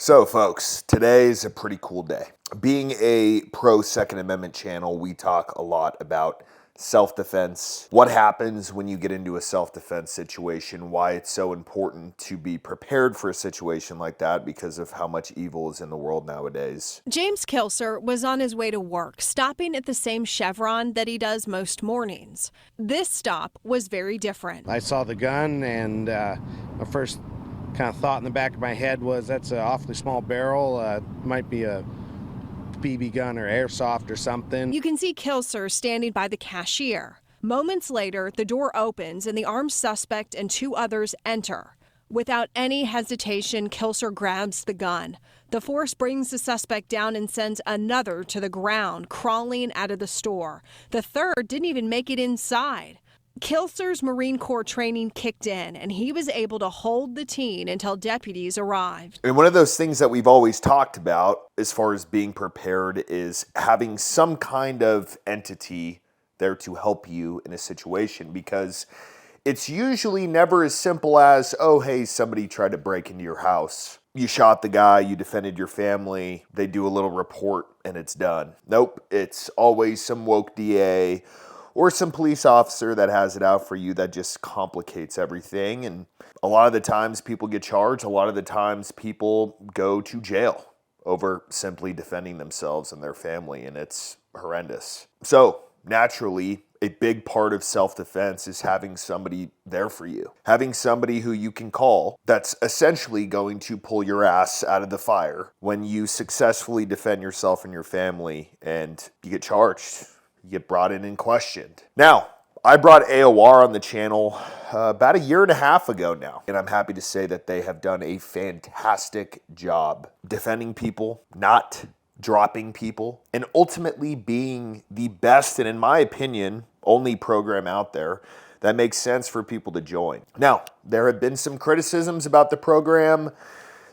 So folks, today is a pretty cool day. Being a pro Second Amendment channel, we talk a lot about self-defense, what happens when you get into a self-defense situation, why it's so important to be prepared for a situation like that because of how much evil is in the world nowadays. James Kilser was on his way to work, stopping at the same Chevron that he does most mornings. This stop was very different. I saw the gun, and my first kind of thought in the back of my head was that's an awfully small barrel. Might be a BB gun or airsoft or something. You can see Kilser standing by the cashier. Moments later, the door opens and the armed suspect and two others enter. Without any hesitation, Kilser grabs the gun. The force brings the suspect down and sends another to the ground, crawling out of the store. The third didn't even make it inside. Kilser's Marine Corps training kicked in, and he was able to hold the teen until deputies arrived. And one of those things that we've always talked about as far as being prepared is having some kind of entity there to help you in a situation, because it's usually never as simple as, oh, hey, somebody tried to break into your house. You shot the guy, you defended your family, they do a little report, and it's done. Nope, it's always some woke DA or some police officer that has it out for you that just complicates everything. And a lot of the times people get charged. A lot of the times people go to jail over simply defending themselves and their family, and it's horrendous. So naturally, a big part of self-defense is having somebody there for you. Having somebody who you can call that's essentially going to pull your ass out of the fire when you successfully defend yourself and your family and you get charged. You get brought in and questioned. Now, I brought AOR on the channel about a year and a half ago now, and I'm happy to say that they have done a fantastic job defending people, not dropping people, and ultimately being the best, and in my opinion, only program out there that makes sense for people to join. Now, there have been some criticisms about the program,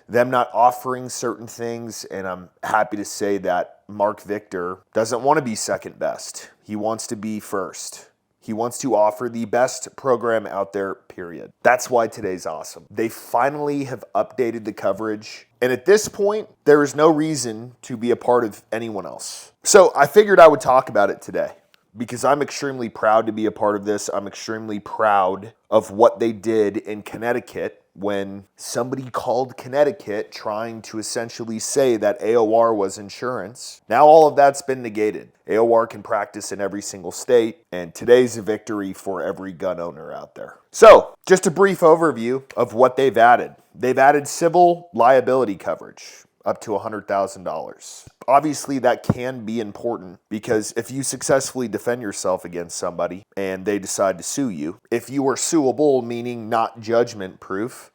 them not offering certain things, and I'm happy to say that Mark Victor doesn't want to be second best. He wants to be first. He wants to offer the best program out there, period. That's why today's awesome. They finally have updated the coverage, and at this point, there is no reason to be a part of anyone else. So I figured I would talk about it today because I'm extremely proud to be a part of this. I'm extremely proud of what they did in Connecticut when somebody called Connecticut trying to essentially say that AOR was insurance. Now all of that's been negated. AOR can practice in every single state, and today's a victory for every gun owner out there. So, just a brief overview of what they've added. They've added civil liability coverage up to $100,000. Obviously, that can be important because if you successfully defend yourself against somebody and they decide to sue you, if you are suable, meaning not judgment proof,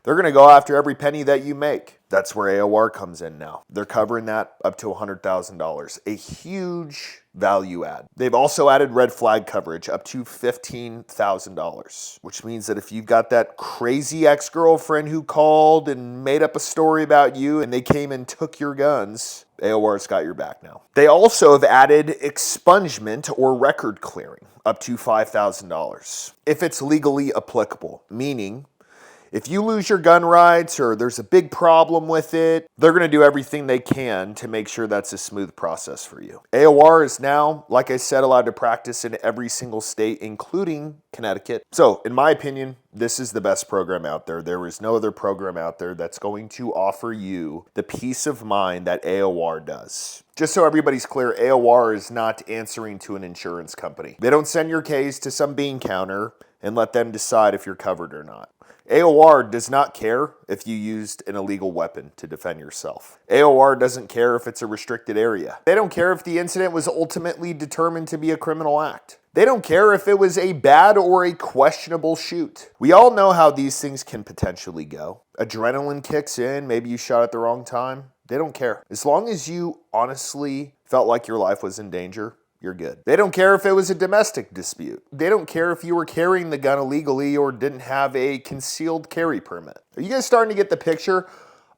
they're going to go after every penny that you make. That's where AOR comes in now. They're covering that up to $100,000. A huge value add. They've also added red flag coverage up to $15,000, which means that if you've got that crazy ex-girlfriend who called and made up a story about you and they came and took your guns, AOR's got your back now. They also have added expungement or record clearing up to $5,000 if it's legally applicable, meaning if you lose your gun rights or there's a big problem with it, they're going to do everything they can to make sure that's a smooth process for you. AOR is now, like I said, allowed to practice in every single state, including Connecticut. So, in my opinion, this is the best program out there. There is no other program out there that's going to offer you the peace of mind that AOR does. Just so everybody's clear, AOR is not answering to an insurance company. They don't send your case to some bean counter and let them decide if you're covered or not. AOR does not care if you used an illegal weapon to defend yourself. AOR doesn't care if it's a restricted area. They don't care if the incident was ultimately determined to be a criminal act. They don't care if it was a bad or a questionable shoot. We all know how these things can potentially go. Adrenaline kicks in, maybe you shot at the wrong time. They don't care. As long as you honestly felt like your life was in danger, you're good. They don't care if it was a domestic dispute. They don't care if you were carrying the gun illegally or didn't have a concealed carry permit. Are you guys starting to get the picture?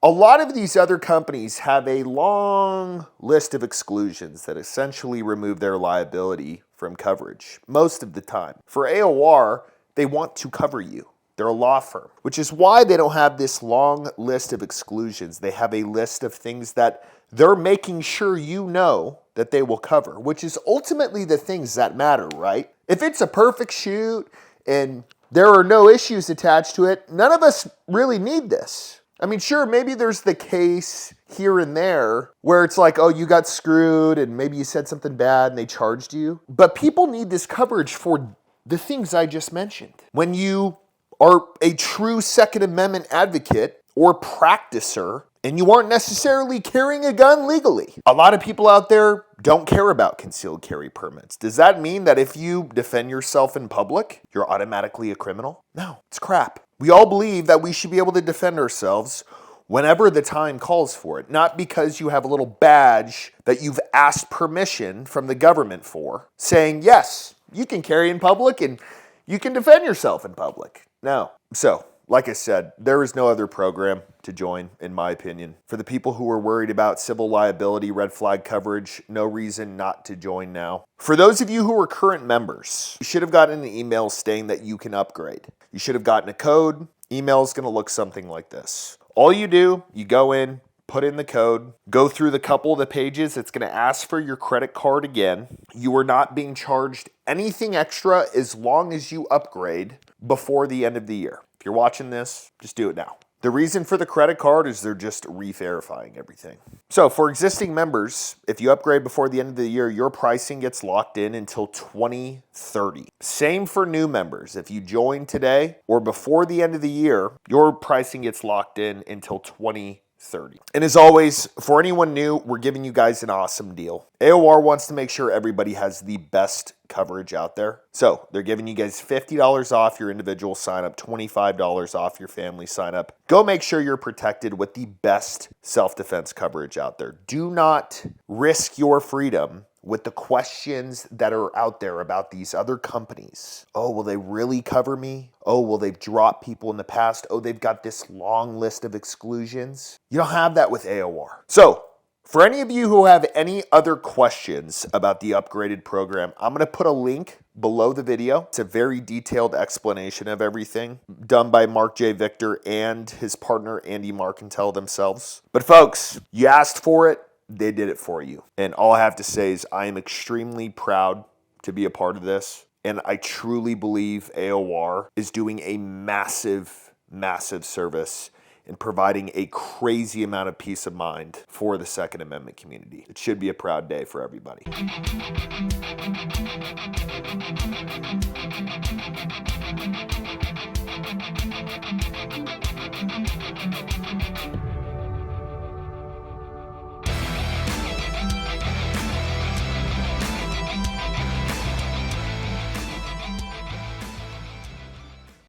A lot of these other companies have a long list of exclusions that essentially remove their liability from coverage most of the time. For AOR, they want to cover you. They're a law firm, which is why they don't have this long list of exclusions. They have a list of things that they're making sure you know that they will cover, which is ultimately the things that matter, right? If it's a perfect shoot and there are no issues attached to it, none of us really need this. I mean, sure, maybe there's the case here and there where it's like, oh, you got screwed and maybe you said something bad and they charged you. But people need this coverage for the things I just mentioned. When you are a true Second Amendment advocate or practicer and you aren't necessarily carrying a gun legally. A lot of people out there don't care about concealed carry permits. Does that mean that if you defend yourself in public, you're automatically a criminal? No, it's crap. We all believe that we should be able to defend ourselves whenever the time calls for it, not because you have a little badge that you've asked permission from the government for, saying, yes, you can carry in public and you can defend yourself in public. No. So, like I said, there is no other program to join, in my opinion. For the people who are worried about civil liability, red flag coverage, no reason not to join now. For those of you who are current members, you should have gotten an email stating that you can upgrade. You should have gotten a code. Email is going to look something like this. All you do, you go in, put in the code, go through the couple of the pages. It's going to ask for your credit card again. You are not being charged anything extra as long as you upgrade before the end of the year. If you're watching this, just do it now. The reason for the credit card is they're just re-verifying everything. So for existing members, if you upgrade before the end of the year, your pricing gets locked in until 2030. Same for new members. If you join today or before the end of the year, your pricing gets locked in until 2030. And as always, for anyone new, we're giving you guys an awesome deal. AOR wants to make sure everybody has the best coverage out there. So they're giving you guys $50 off your individual sign up, $25 off your family sign up. Go make sure you're protected with the best self-defense coverage out there. Do not risk your freedom with the questions that are out there about these other companies. Oh, will they really cover me? Oh, well, they've dropped people in the past. Oh, they've got this long list of exclusions. You don't have that with AOR. So, for any of you who have any other questions about the upgraded program, I'm going to put a link below the video. It's a very detailed explanation of everything done by Mark J. Victor and his partner, Andy Marcantel themselves. But folks, you asked for it. They did it for you. And all I have to say is I am extremely proud to be a part of this. And I truly believe AOR is doing a massive, massive service in providing a crazy amount of peace of mind for the Second Amendment community. It should be a proud day for everybody.